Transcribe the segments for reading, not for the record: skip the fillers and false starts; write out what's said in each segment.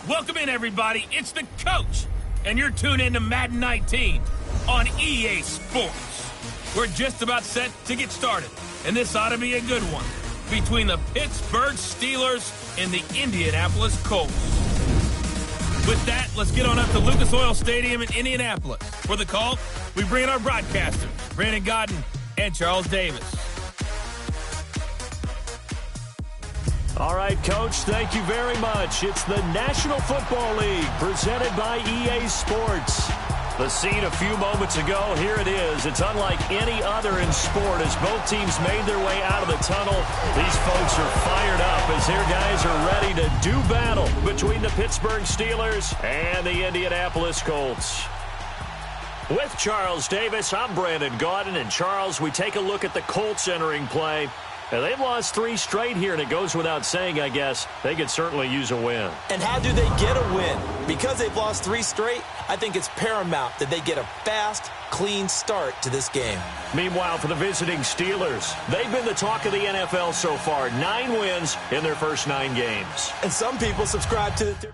Welcome in, everybody. It's the coach, and you're tuned in to Madden 19 on EA Sports. We're just about set to get started, and this ought to be a good one between the Pittsburgh Steelers and the Indianapolis Colts. With that, let's get on up to Lucas Oil Stadium in Indianapolis. For the call, we bring in our broadcasters, Brandon Godden and Charles Davis. All right, Coach, thank you very much. It's the National Football League presented by EA Sports. The scene a few moments ago, here it is. It's unlike any other in sport as both teams made their way out of the tunnel. These folks are fired up as their guys are ready to do battle between the Pittsburgh Steelers and the Indianapolis Colts. With Charles Davis, I'm Brandon Godden. And Charles, we take a look at the Colts entering play. And they've lost 3 straight here, and it goes without saying, I guess, they could certainly use a win. And how do they get a win? Because they've lost 3 straight, I think it's paramount that they get a fast, clean start to this game. Meanwhile, for the visiting Steelers, they've been the talk of the NFL so far. 9 wins in their first 9 games. And some people subscribe to the...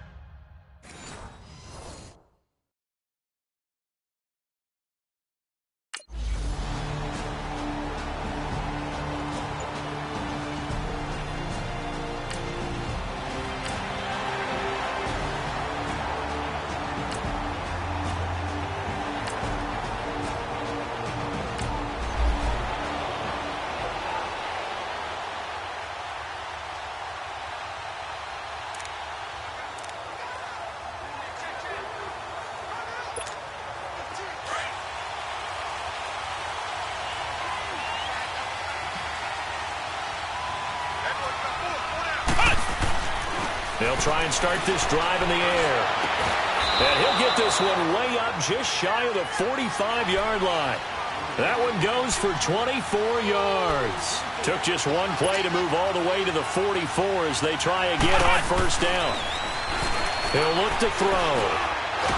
They'll try and start this drive in the air. And he'll get this one way up just shy of the 45-yard line. That one goes for 24 yards. Took just one play to move all the way to the 44 as they try again on first down. He'll look to throw.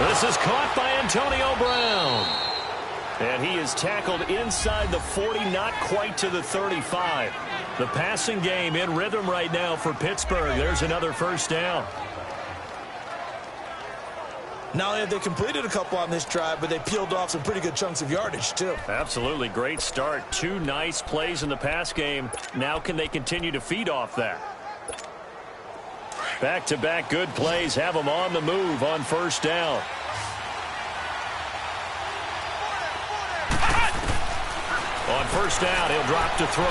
This is caught by Antonio Brown. And he is tackled inside the 40, not quite to the 35. The passing game in rhythm right now for Pittsburgh. There's another first down. Not only have they completed a couple on this drive, but they peeled off some pretty good chunks of yardage, too. Absolutely. Great start. 2 nice plays in the pass game. Now can they continue to feed off that? Back-to-back good plays have them on the move on first down. On first down, he'll drop to throw.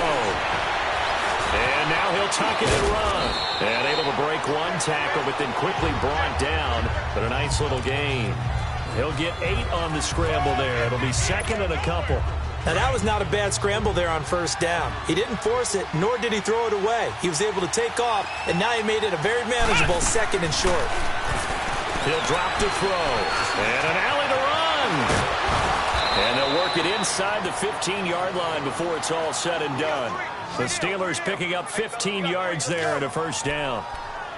And now he'll tuck it and run. And able to break one tackle, but then quickly brought down. But a nice little gain. He'll get 8 on the scramble there. It'll be second and a couple. Now, that was not a bad scramble there on first down. He didn't force it, nor did he throw it away. He was able to take off, and now he made it a very manageable second and short. He'll drop to throw. And an alley to run. And they'll work it inside the 15-yard line before it's all said and done. The Steelers picking up 15 yards there at a first down.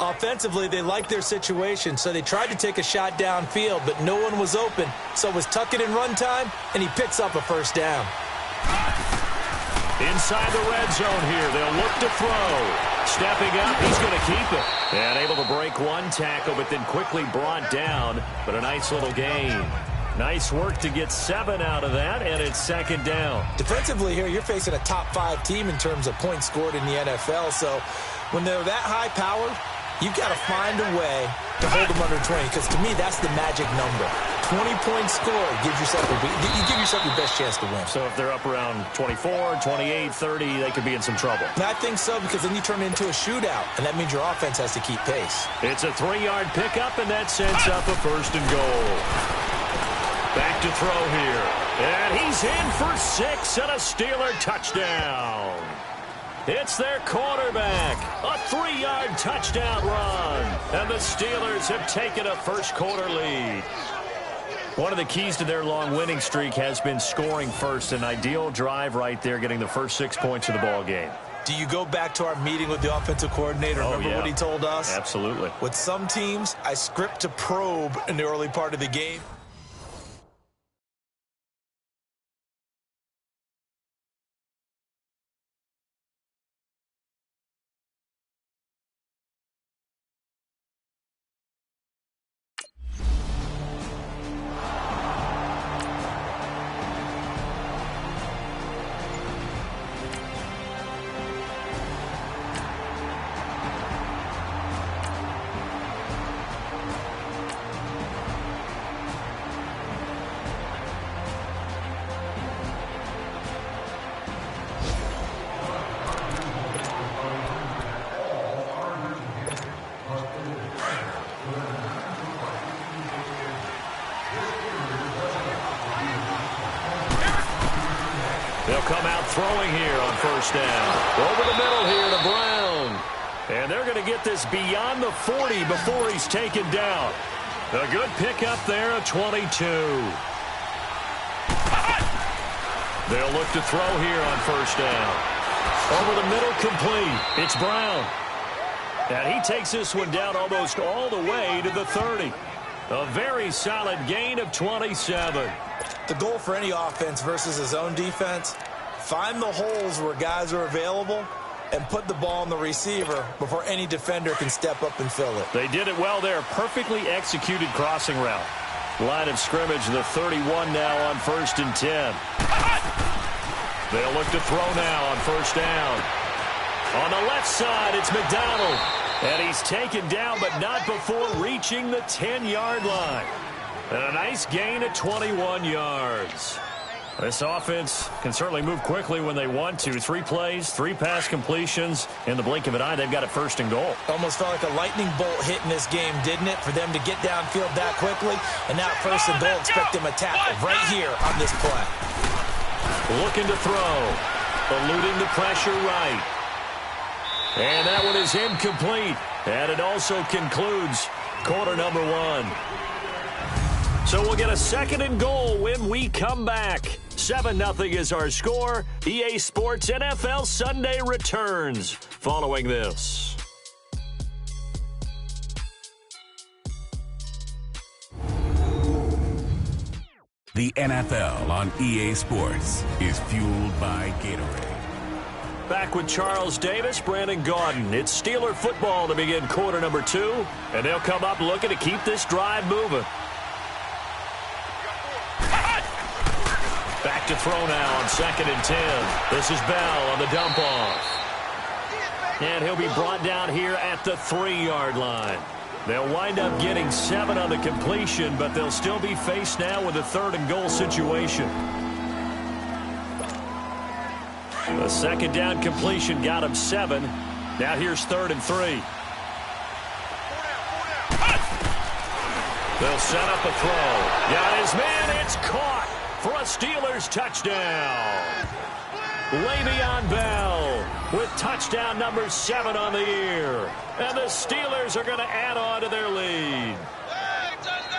Offensively, they liked their situation, so they tried to take a shot downfield, but no one was open. So it was tuck it in run time, and he picks up a first down. Inside the red zone here, they'll look to throw. Stepping up, he's going to keep it. And able to break one tackle, but then quickly brought down. But a nice little gain. Nice work to get 7 out of that, and it's second down. Defensively here, you're facing a top-5 team in terms of points scored in the NFL. So when they're that high-powered, you've got to find a way to hold them under 20, because to me, that's the magic number. 20-point score gives yourself you give yourself your best chance to win. So if they're up around 24, 28, 30, they could be in some trouble. And I think so, because then you turn it into a shootout, and that means your offense has to keep pace. It's a 3-yard pickup, and that sets up a first and goal. Back to throw here. And he's in for 6 and a Steeler touchdown. It's their quarterback. A 3-yard touchdown run. And the Steelers have taken a first-quarter lead. One of the keys to their long winning streak has been scoring first. An ideal drive right there, getting the first 6 points of the ball game. Do you go back to our meeting with the offensive coordinator? Remember what he told us? Absolutely. With some teams, I script to probe in the early part of the game. They'll come out throwing here on first down. Over the middle here to Brown. And they're going to get this beyond the 40 before he's taken down. A good pickup there at 22. They'll look to throw here on first down. Over the middle, complete. It's Brown. And he takes this one down almost all the way to the 30. A very solid gain of 27. The goal for any offense versus his own defense, find the holes where guys are available and put the ball on the receiver before any defender can step up and fill it. They did it well there. Perfectly executed crossing route. Line of scrimmage, the 31 now on 1st and 10. They'll look to throw now on first down. On the left side, it's McDonald. And he's taken down, but not before reaching the 10-yard line. And a nice gain of 21 yards. This offense can certainly move quickly when they want to. 3 plays, 3 pass completions. In the blink of an eye, they've got it first and goal. Almost felt like a lightning bolt hit in this game, didn't it, for them to get downfield that quickly? And now first and goal, expect them to tackle right here on this play. Looking to throw. Eluding the pressure right. And that one is incomplete. And it also concludes quarter number 1. So we'll get a second and goal when we come back. 7-0 is our score. EA Sports NFL Sunday returns following this. The NFL on EA Sports is fueled by Gatorade. Back with Charles Davis, Brandon Gaudin. It's Steeler football to begin quarter number 2. And they'll come up looking to keep this drive moving. Back to throw now on 2nd and 10. This is Bell on the dump off. And he'll be brought down here at the 3-yard line. They'll wind up getting 7 on the completion, but they'll still be faced now with a 3rd and goal situation. The 2nd down completion got him 7. Now here's 3rd and 3. They'll set up a throw. Got his man. It's caught for a Steelers touchdown. Le'Veon Bell with touchdown number 7 on the year. And the Steelers are going to add on to their lead.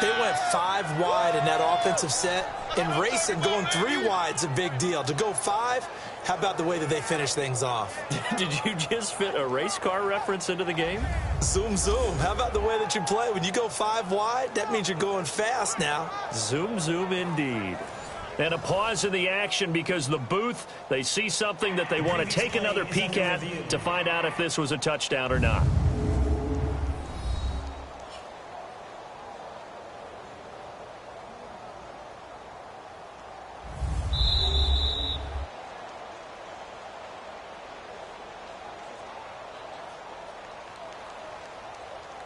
They went 5 wide in that offensive set. And racing, going 3 wide's a big deal. To go 5, how about the way that they finish things off? Did you just fit a race car reference into the game? Zoom, zoom. How about the way that you play? When you go 5 wide, that means you're going fast now. Zoom, zoom indeed. And a pause in the action because the booth, they see something that they want to take another peek at to find out if this was a touchdown or not.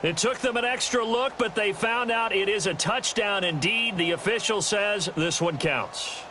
It took them an extra look, but they found out it is a touchdown indeed. The official says this one counts.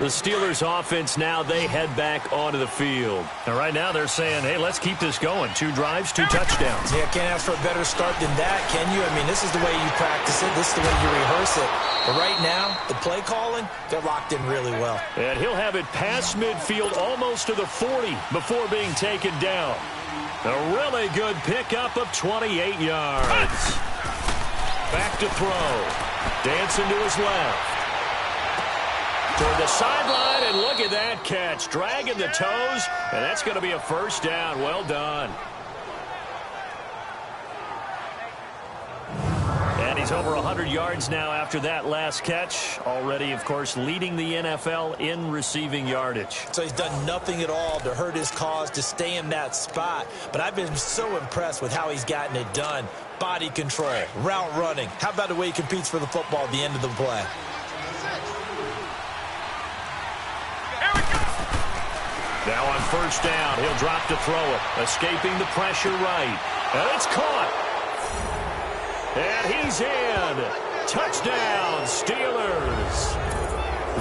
The Steelers offense now, they head back onto the field. And right now they're saying, hey, let's keep this going. 2 drives, 2 touchdowns. Yeah, can't ask for a better start than that, can you? I mean, this is the way you practice it. This is the way you rehearse it. But right now, the play calling, they're locked in really well. And he'll have it past midfield almost to the 40 before being taken down. A really good pickup of 28 yards. Back to throw. Dancing to his left. Toward the sideline, and look at that catch. Dragging the toes, and that's going to be a first down. Well done. And he's over 100 yards now after that last catch. Already, of course, leading the NFL in receiving yardage. So he's done nothing at all to hurt his cause, to stay in that spot. But I've been so impressed with how he's gotten it done. Body control, route running. How about the way he competes for the football at the end of the play? Now on first down, he'll drop to throw it. Escaping the pressure right. And it's caught. And he's in. Touchdown, Steelers.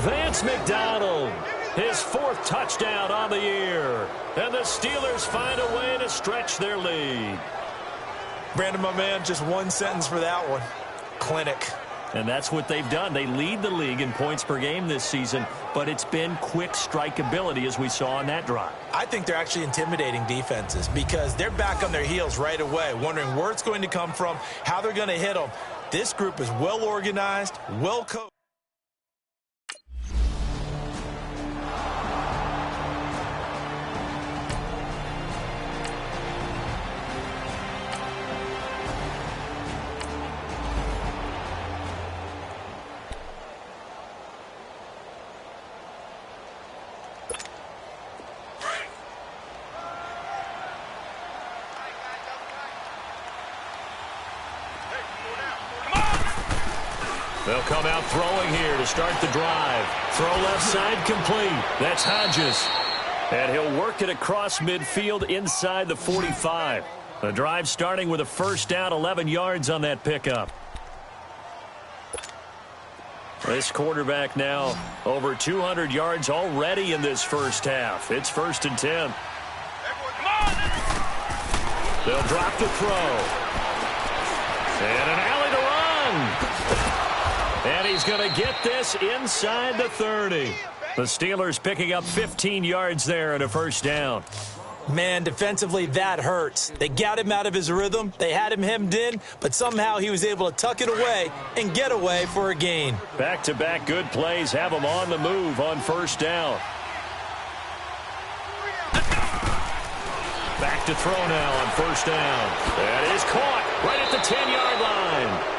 Vance McDonald, his 4th touchdown on the year. And the Steelers find a way to stretch their lead. Brandon, my man, just one sentence for that one. Clinic. And that's what they've done. They lead the league in points per game this season, but it's been quick strikeability as we saw on that drive. I think they're actually intimidating defenses because they're back on their heels right away, wondering where it's going to come from, how they're going to hit them. This group is well organized, well coached. They'll come out throwing here to start the drive. Throw left side complete. That's Hodges. And he'll work it across midfield inside the 45. The drive starting with a first down, 11 yards on that pickup. This quarterback now over 200 yards already in this first half. It's 1st and 10. They'll drop the throw. And an alley to run. And he's going to get this inside the 30. The Steelers picking up 15 yards there and a first down. Man, defensively, that hurts. They got him out of his rhythm. They had him hemmed in, but somehow he was able to tuck it away and get away for a gain. Back-to-back good plays have him on the move on first down. Back to throw now on first down. That is caught right at the 10-yard line.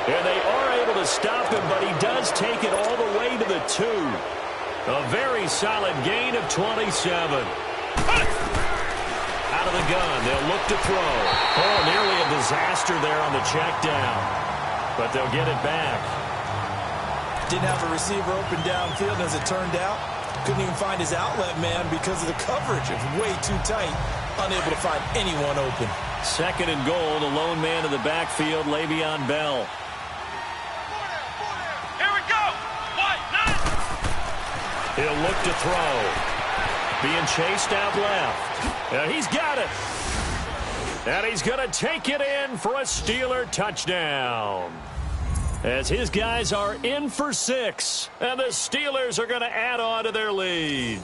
And they are able to stop him, but he does take it all the way to the 2. A very solid gain of 27. Out of the gun, they'll look to throw. Oh, nearly a disaster there on the check down. But they'll get it back. Didn't have a receiver open downfield, as it turned out. Couldn't even find his outlet man because of the coverage. It was way too tight. Unable to find anyone open. Second and goal, the lone man in the backfield, Le'Veon Bell. Here we go. He'll look to throw. Being chased out left. And he's got it. And he's going to take it in for a Steeler touchdown. As his guys are in for 6. And the Steelers are going to add on to their lead.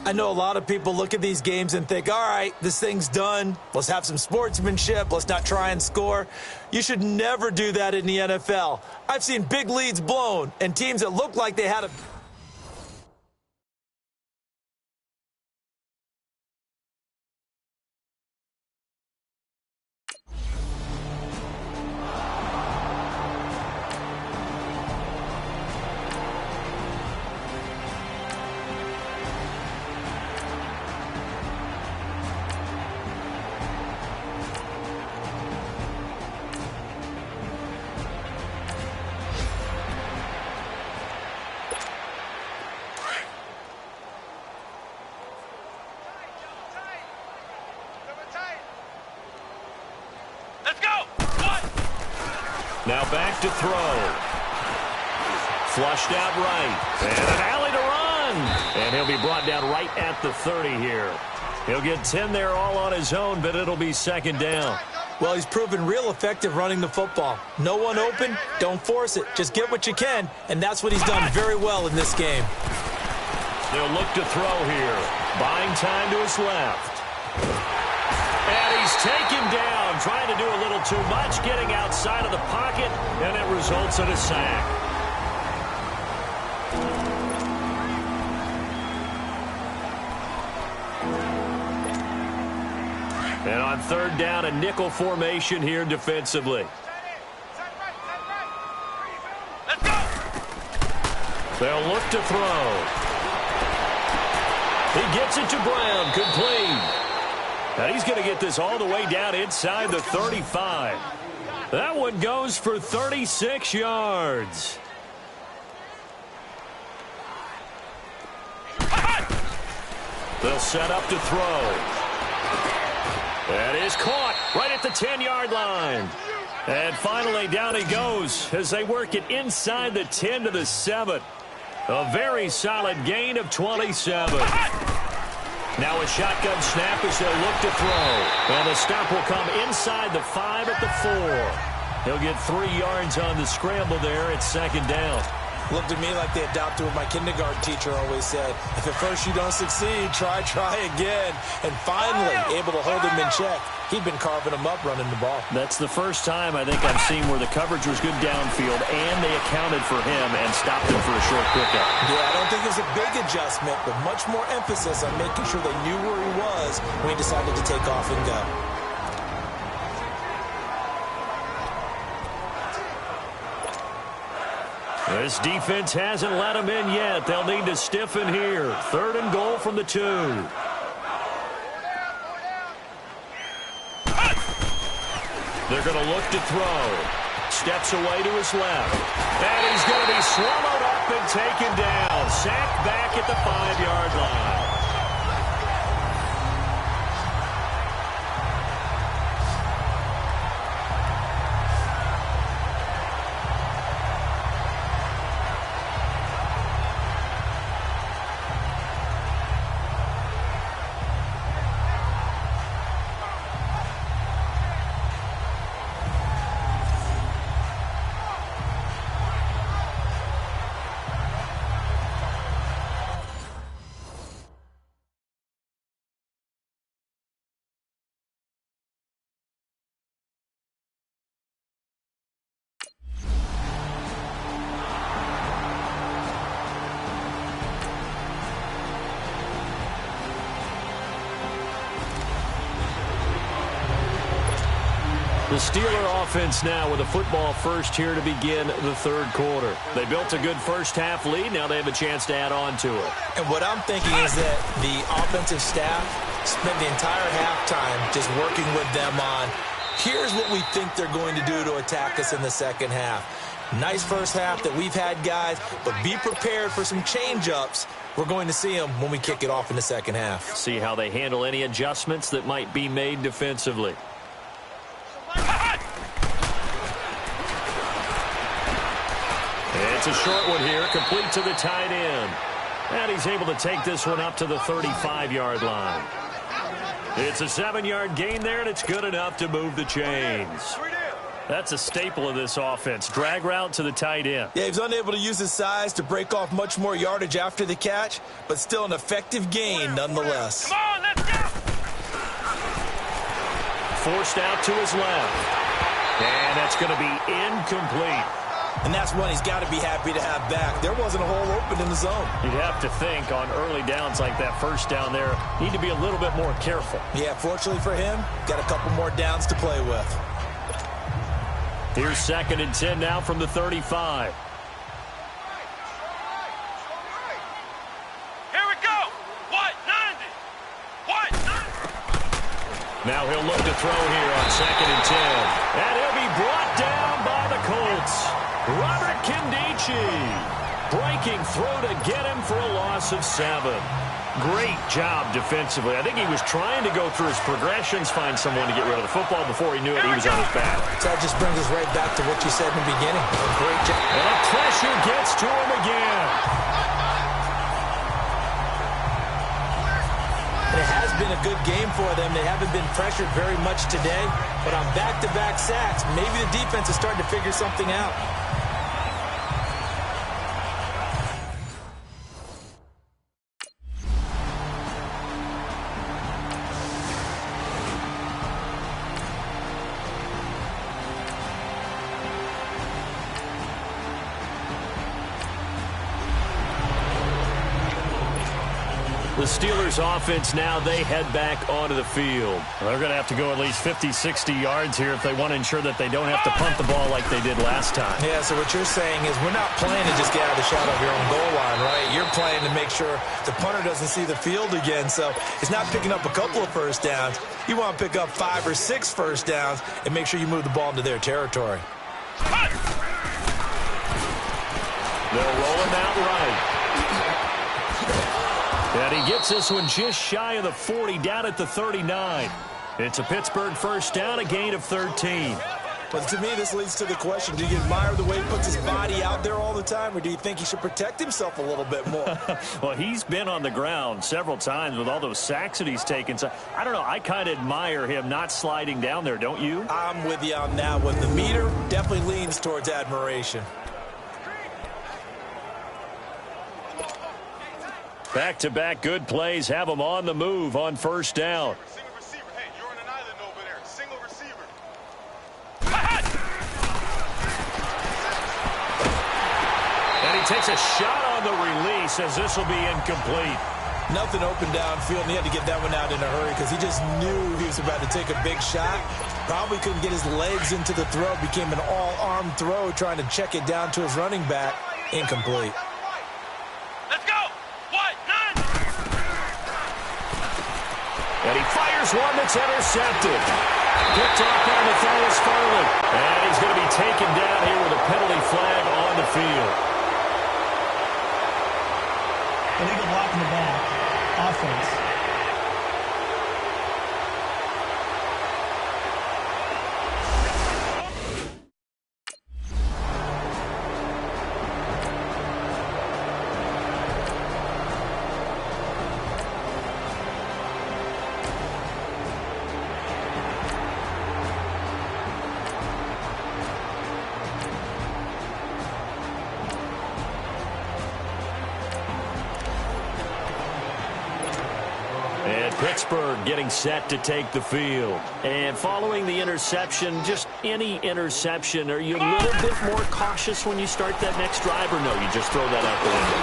I know a lot of people look at these games and think, all right, this thing's done. Let's have some sportsmanship. Let's not try and score. You should never do that in the NFL. I've seen big leads blown and teams that look like they had a... Now back to throw. Flushed out right. And an alley to run. And he'll be brought down right at the 30 here. He'll get 10 there all on his own, but it'll be second down. Well, he's proven real effective running the football. No one open, don't force it. Just get what you can, and that's what he's done very well in this game. They'll look to throw here. Buying time to his left. And he's taken down, trying to do a little too much, getting outside of the pocket, and it results in a sack. And on third down, a nickel formation here defensively. Let's go. They'll look to throw. He gets it to Brown, complete. And he's going to get this all the way down inside the 35. That one goes for 36 yards. They'll set up to throw. That is caught right at the 10-yard line. And finally, down he goes as they work it inside the 10 to the 7. A very solid gain of 27. Now a shotgun snap as they'll look to throw. And the stop will come inside the 5 at the 4. He'll get 3 yards on the scramble there at second down. Looked at me like they adopted what my kindergarten teacher always said. If at first you don't succeed, try again. And finally, able to hold him in check. He'd been carving him up running the ball. That's the first time I think I've seen where the coverage was good downfield and they accounted for him and stopped him for a short pickup. Yeah, I don't think it was a big adjustment, but much more emphasis on making sure they knew where he was when he decided to take off and go. This defense hasn't let him in yet. They'll need to stiffen here. Third and goal from the 2. They're going to look to throw. Steps away to his left. And he's going to be swallowed up and taken down. Sacked back at the 5-yard line. The Steeler offense now with a football first here to begin the third quarter. They built a good first-half lead. Now they have a chance to add on to it. And what I'm thinking is that the offensive staff spent the entire halftime just working with them on, here's what we think they're going to do to attack us in the second half. Nice first half that we've had, guys, but be prepared for some change-ups we're going to see them when we kick it off in the second half. See how they handle any adjustments that might be made defensively. It's a short one here, complete to the tight end. And he's able to take this one up to the 35-yard line. It's a 7-yard gain there, and it's good enough to move the chains. That's a staple of this offense. Drag route to the tight end. Yeah, he's unable to use his size to break off much more yardage after the catch, but still an effective gain nonetheless. Come on, let's go! Forced out to his left. And that's going to be incomplete. And that's one he's got to be happy to have back. There wasn't a hole open in the zone. You'd have to think on early downs like that first down there, need to be a little bit more careful. Yeah, fortunately for him, got a couple more downs to play with. Here's 2nd and 10 now from the 35. Here we go! What? 90! What? 90! Now he'll look to throw here on 2nd and 10. And he'll be brought down by the Colts. Robert Kindici breaking through to get him for a loss of 7. Great job defensively. I think he was trying to go through his progressions, find someone to get rid of the football. Before he knew it, he was on his back. So that just brings us right back to what you said in the beginning. Great job. And the pressure gets to him again. It has been a good game for them. They haven't been pressured very much today, but on back-to-back sacks, maybe the defense is starting to figure something out. The Steelers offense now, they head back onto the field. They're going to have to go at least 50, 60 yards here if they want to ensure that they don't have to punt the ball like they did last time. Yeah, so what you're saying is we're not playing to just get out of the shadow of your own goal line, right? You're playing to make sure the punter doesn't see the field again. So it's not picking up a couple of first downs. You want to pick up 5 or 6 first downs and make sure you move the ball into their territory. They'll roll him out right. And he gets this one just shy of the 40, down at the 39. It's a Pittsburgh first down, a gain of 13. But to me, this leads to the question, do you admire the way he puts his body out there all the time, or do you think he should protect himself a little bit more? Well, he's been on the ground several times with all those sacks that he's taken. So I don't know. I kind of admire him not sliding down there, don't you? I'm with you on that one. The meter definitely leans towards admiration. Back-to-back good plays have them on the move on first down. Single receiver. Hey, you're on an island over there. Single receiver. And he takes a shot on the release as this will be incomplete. Nothing open downfield, and he had to get that one out in a hurry because he just knew he was about to take a big shot. Probably couldn't get his legs into the throw. Became an all-arm throw trying to check it down to his running back. Incomplete. Let's go! What? 90! And he fires one that's intercepted. Picked off by Matthias Farley. And he's going to be taken down here with a penalty flag on the field. Illegal block in the back. Offense. Pittsburgh getting set to take the field. And following the interception, just any interception, are you a little bit more cautious when you start that next drive, or no, you just throw that out the window?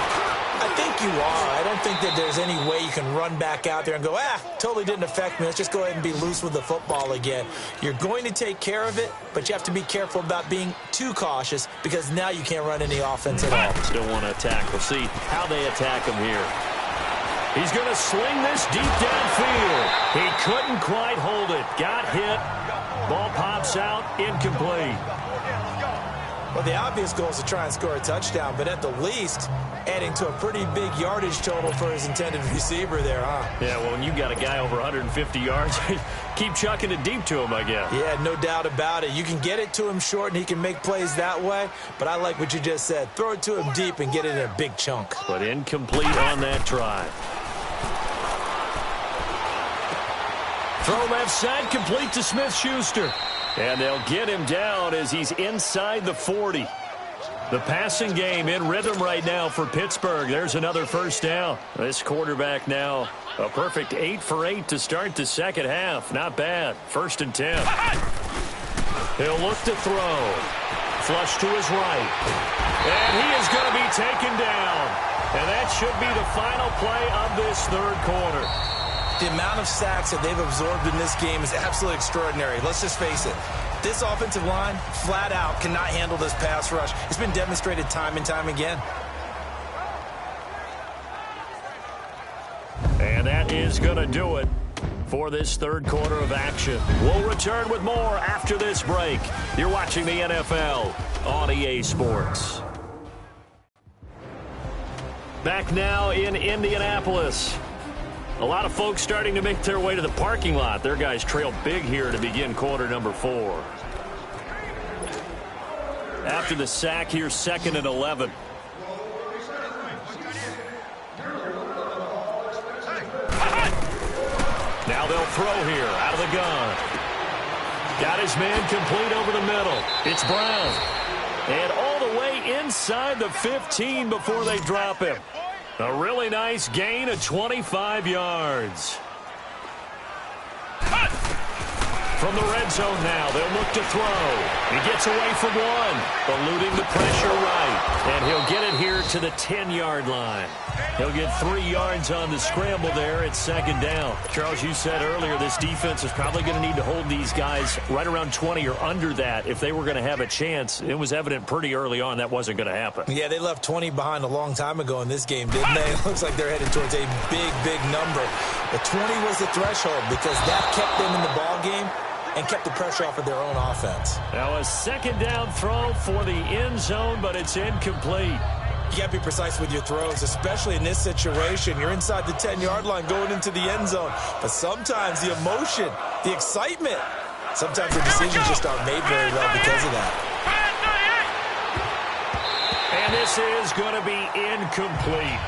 I think you are. I don't think that there's any way you can run back out there and go, totally didn't affect me. Let's just go ahead and be loose with the football again. You're going to take care of it, but you have to be careful about being too cautious because now you can't run any offense at all. Still want to attack. We'll see how they attack him here. He's going to sling this deep downfield. He couldn't quite hold it. Got hit. Ball pops out. Incomplete. Well, the obvious goal is to try and score a touchdown, but at the least, adding to a pretty big yardage total for his intended receiver there, huh? Yeah, well, when you got a guy over 150 yards, keep chucking it deep to him, I guess. Yeah, no doubt about it. You can get it to him short, and he can make plays that way, but I like what you just said. Throw it to him deep and get it in a big chunk. But incomplete on that drive. Throw left side, complete to Smith-Schuster. And they'll get him down as he's inside the 40. The passing game in rhythm right now for Pittsburgh. There's another first down. This quarterback now a perfect 8 for 8 to start the second half. Not bad. 1st and 10. He'll look to throw. Flush to his right. And he is going to be taken down. And that should be the final play of this third quarter. The amount of sacks that they've absorbed in this game is absolutely extraordinary. Let's just face it. This offensive line, flat out, cannot handle this pass rush. It's been demonstrated time and time again. And that is going to do it for this third quarter of action. We'll return with more after this break. You're watching the NFL on EA Sports. Back now in Indianapolis. A lot of folks starting to make their way to the parking lot. Their guys trail big here to begin quarter number 4. After the sack, here's 2nd and 11. Now they'll throw here out of the gun. Got his man complete over the middle. It's Brown. And all the way inside the 15 before they drop him. A really nice gain of 25 yards. From the red zone now, they'll look to throw. He gets away from one, eluding the pressure right. And he'll get it here to the 10-yard line. He'll get 3 yards on the scramble there at 2nd down. Charles, you said earlier this defense is probably going to need to hold these guys right around 20 or under that if they were going to have a chance. It was evident pretty early on that wasn't going to happen. Yeah, they left 20 behind a long time ago in this game, didn't they? It looks like they're headed towards a big, big number. But 20 was the threshold because that kept them in the ball game and kept the pressure off of their own offense. Now a 2nd down throw for the end zone, but it's incomplete. You got to be precise with your throws, especially in this situation. You're inside the 10-yard line going into the end zone. But sometimes the emotion, the excitement, sometimes the decisions just aren't made very well because of that. And this is going to be incomplete.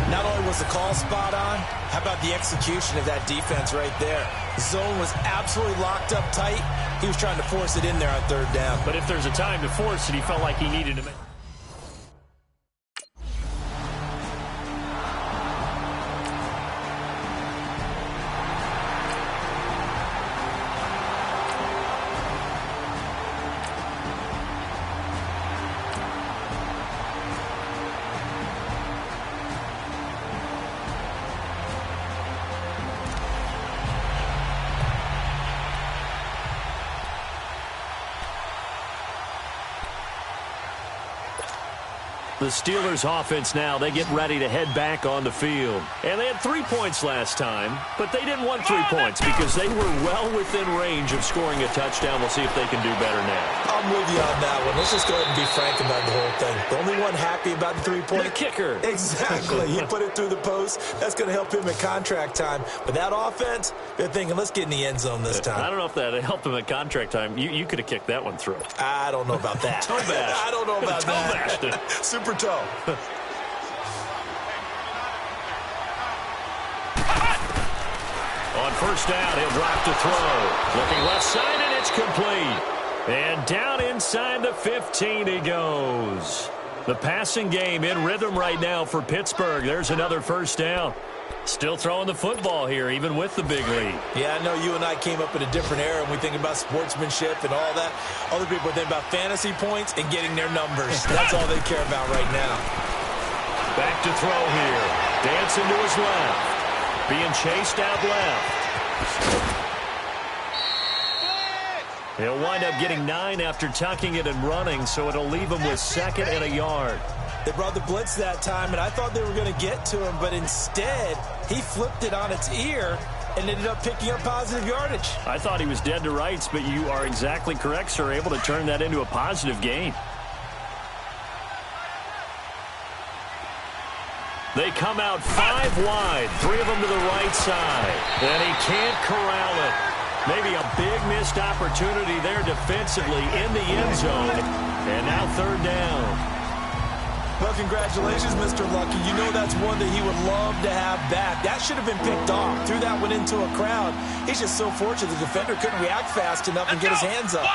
Not only was the call spot on, how about the execution of that defense right there? The zone was absolutely locked up tight. He was trying to force it in there on 3rd down. But if there's a time to force it, he felt like he needed to make. The Steelers offense now, they get ready to head back on the field. And they had 3 points last time, but they didn't want 3 points because they were well within range of scoring a touchdown. We'll see if they can do better now. I'm with you on that one. Let's just go ahead and be frank about the whole thing. The only one happy about the 3-point. The kicker. Exactly. He put it through the post. That's going to help him at contract time. But that offense, they're thinking, let's get in the end zone this time. I don't know if that helped him at contract time. You could have kicked that one through. I don't know about that. Toe bash. I don't know about that. Super toe. On 1st down, he'll drop to throw. Looking left side, and it's complete. And down inside the 15 he goes. The passing game in rhythm right now for Pittsburgh. There's another 1st down. Still throwing the football here, even with the big lead. Yeah, I know you and I came up in a different era, and we think about sportsmanship and all that. Other people think about fantasy points and getting their numbers. That's all they care about right now. Back to throw here. Dancing to his left. Being chased out left. He'll wind up getting 9 after tucking it and running, so it'll leave him with 2nd and a yard. They brought the blitz that time, and I thought they were going to get to him, but instead, he flipped it on its ear and ended up picking up positive yardage. I thought he was dead to rights, but you are exactly correct, sir. Able to turn that into a positive gain. They come out 5 wide, 3 of them to the right side, and he can't corral it. Maybe a big missed opportunity there defensively in the end zone, and now 3rd down. Well, congratulations, Mr. Lucky. You know that's one that he would love to have back. That should have been picked off. Threw that one into a crowd. He's just so fortunate the defender couldn't react fast enough and get his hands up.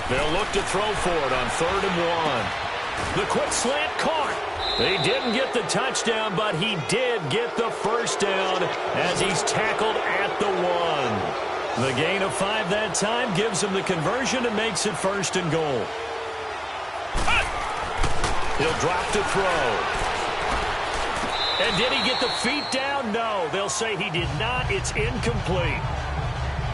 They'll look to throw for it on 3rd and 1. The quick slant caught. He didn't get the touchdown, but he did get the first down as he's tackled at the 1. The gain of 5 that time gives him the conversion and makes it 1st and goal. He'll drop to throw. And did he get the feet down? No. They'll say he did not. It's incomplete.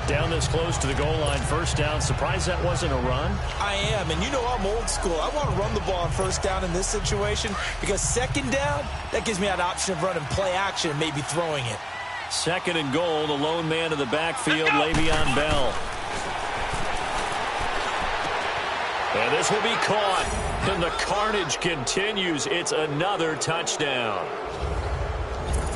Down this close to the goal line, 1st down. Surprised that wasn't a run? I am, and you know I'm old school. I want to run the ball on 1st down in this situation because 2nd down, that gives me that option of running play action and maybe throwing it. 2nd and goal, the lone man in the backfield, Le'Veon Bell. And this will be caught, and the carnage continues. It's another touchdown.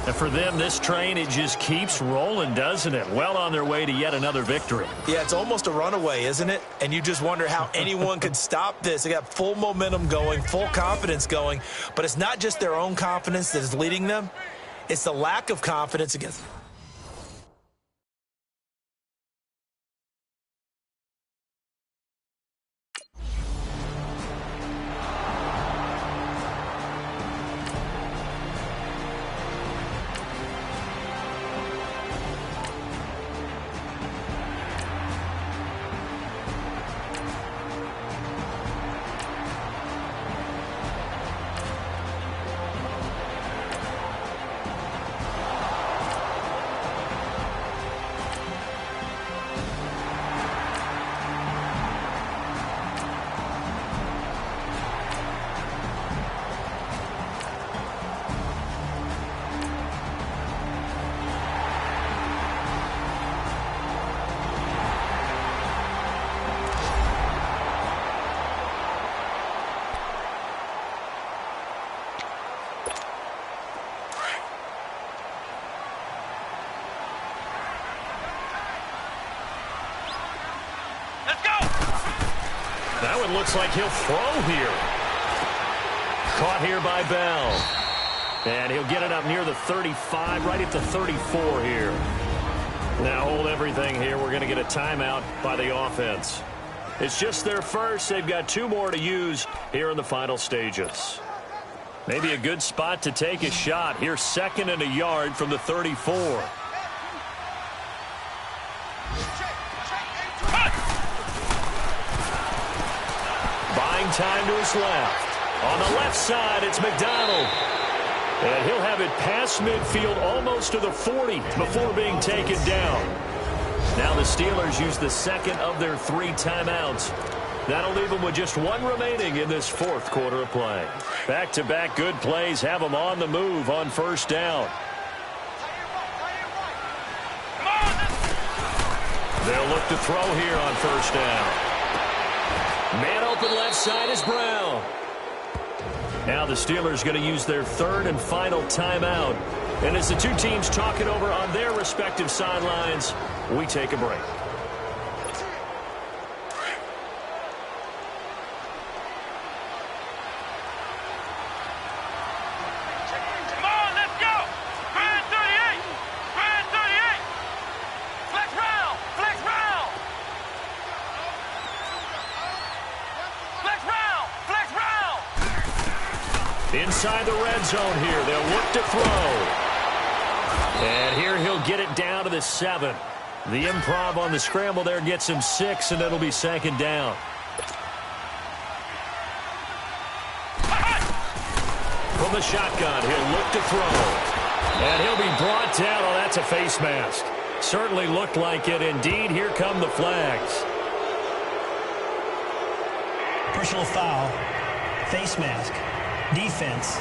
And for them, this train, it just keeps rolling, doesn't it? Well on their way to yet another victory. Yeah, it's almost a runaway, isn't it? And you just wonder how anyone could stop this. They got full momentum going, full confidence going. But it's not just their own confidence that is leading them. It's the lack of confidence against... That one looks like he'll throw here. Caught here by Bell. And he'll get it up near the 35, right at the 34 here. Now hold everything here. We're going to get a timeout by the offense. It's just their first. They've got 2 more to use here in the final stages. Maybe a good spot to take a shot. Here's 2nd and a yard from the 34. Time to his left. On the left side, it's McDonald. And he'll have it past midfield almost to the 40 before being taken down. Now the Steelers use the 2nd of their 3 timeouts. That'll leave them with just 1 remaining in this 4th quarter of play. Back-to-back good plays have them on the move on 1st down. They'll look to throw here on 1st down. Man open left side is Brown. Now the Steelers going to use their 3rd and final timeout. And as the 2 teams talk it over on their respective sidelines, we take a break. Inside the red zone here. They'll look to throw. And here he'll get it down to the 7. The improv on the scramble there gets him 6, and it'll be 2nd down. From the shotgun, he'll look to throw. And he'll be brought down. Oh, that's a face mask. Certainly looked like it. Indeed, here come the flags. Personal foul. Face mask. Defense.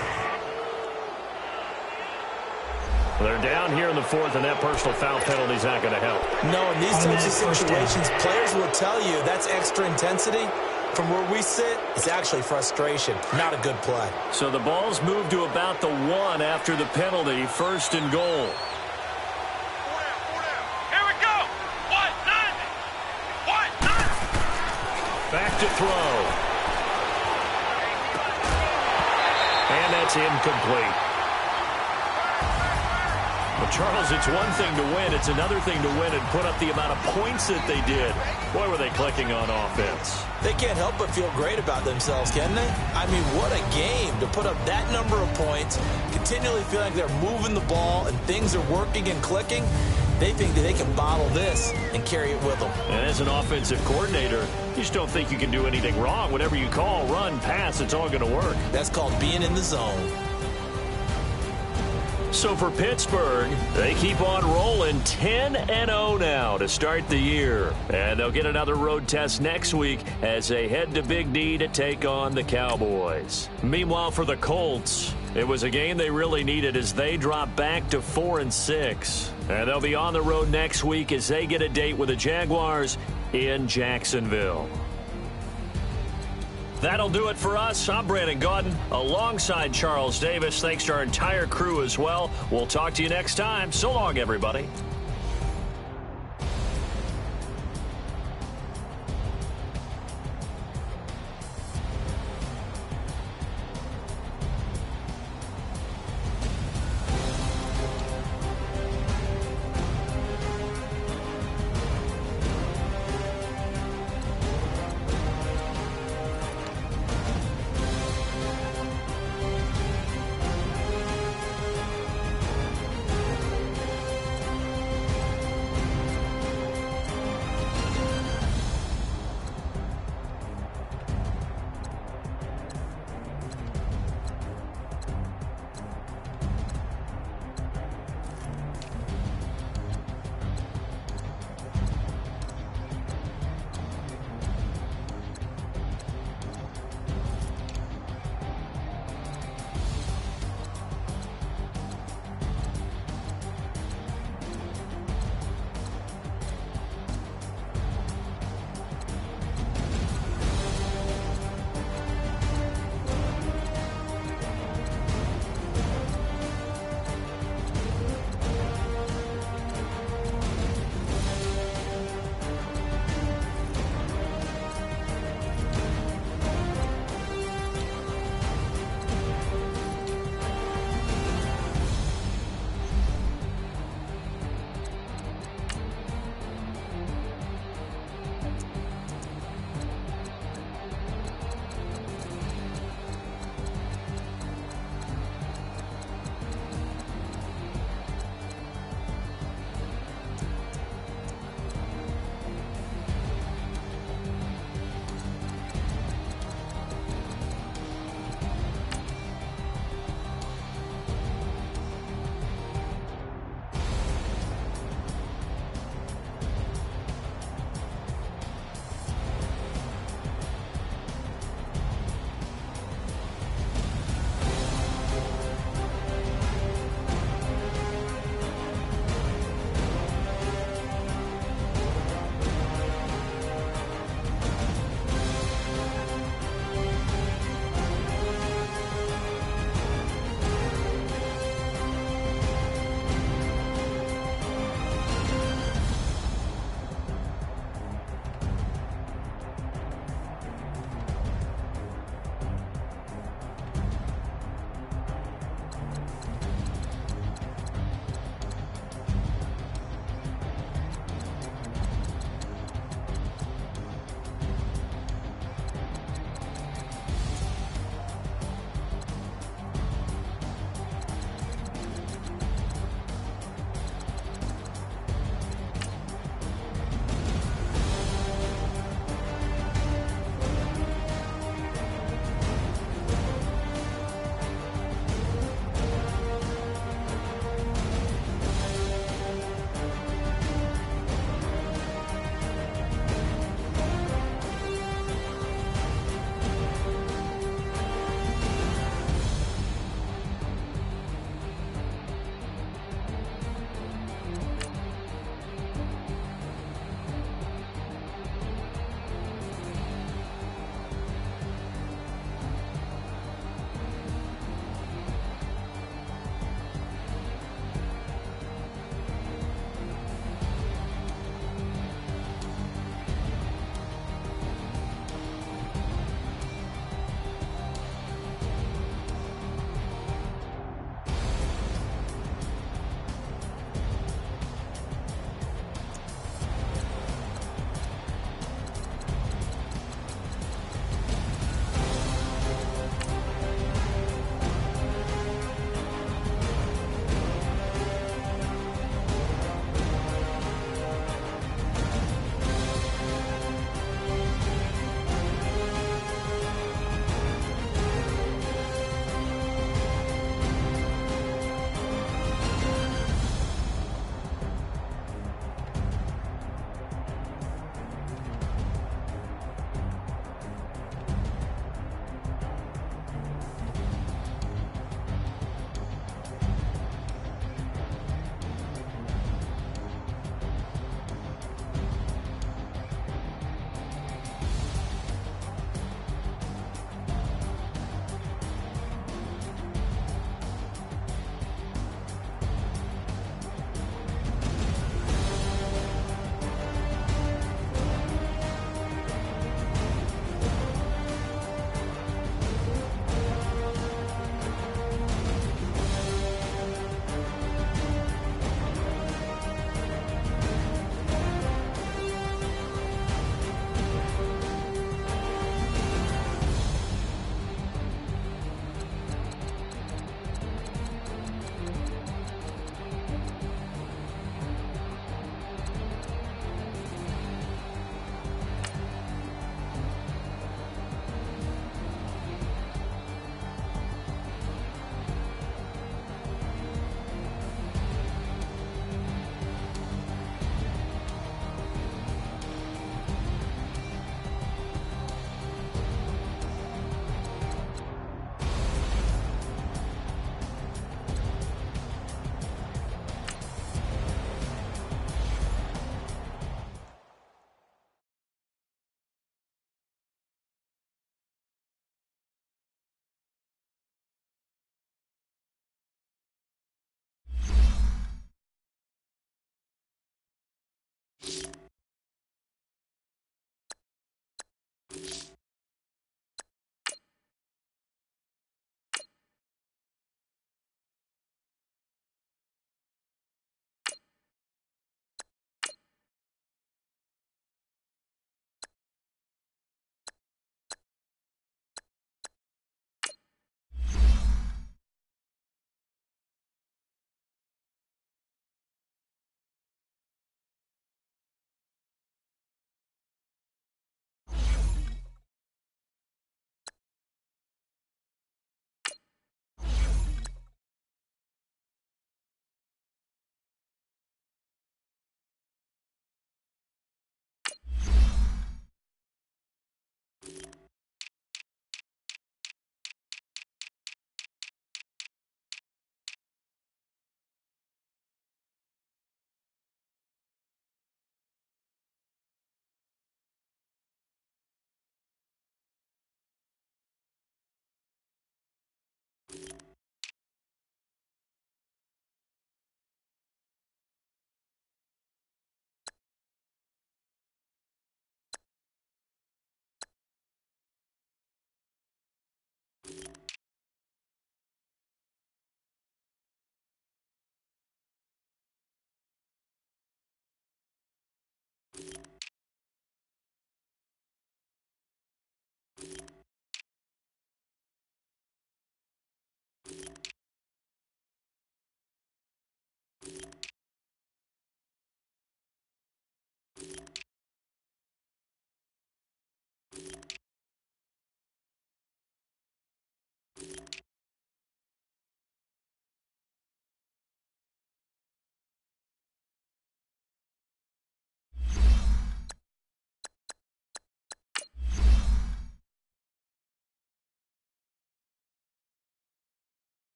They're down here in the fourth, and that personal foul penalty is not going to help. No, in these types of situations, players will tell you that's extra intensity. From where we sit, it's actually frustration, not a good play. So the ball's moved to about the 1 after the penalty, first and goal. Here we go. 1-9. Back to throw. And that's incomplete. Well, Charles, it's one thing to win. It's another thing to win and put up the amount of points that they did. Boy, were they clicking on offense. They can't help but feel great about themselves, can they? I mean, what a game to put up that number of points, continually feel like they're moving the ball and things are working and clicking. They think that they can bottle this and carry it with them. And as an offensive coordinator, you just don't think you can do anything wrong. Whatever you call, run, pass, it's all going to work. That's called being in the zone. So for Pittsburgh, they keep on rolling 10-0 now to start the year. And they'll get another road test next week as they head to Big D to take on the Cowboys. Meanwhile, for the Colts, it was a game they really needed as they drop back to 4-6. And they'll be on the road next week as they get a date with the Jaguars in Jacksonville. That'll do it for us. I'm Brandon Gaudin alongside Charles Davis. Thanks to our entire crew as well. We'll talk to you next time. So long, everybody.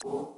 Bye.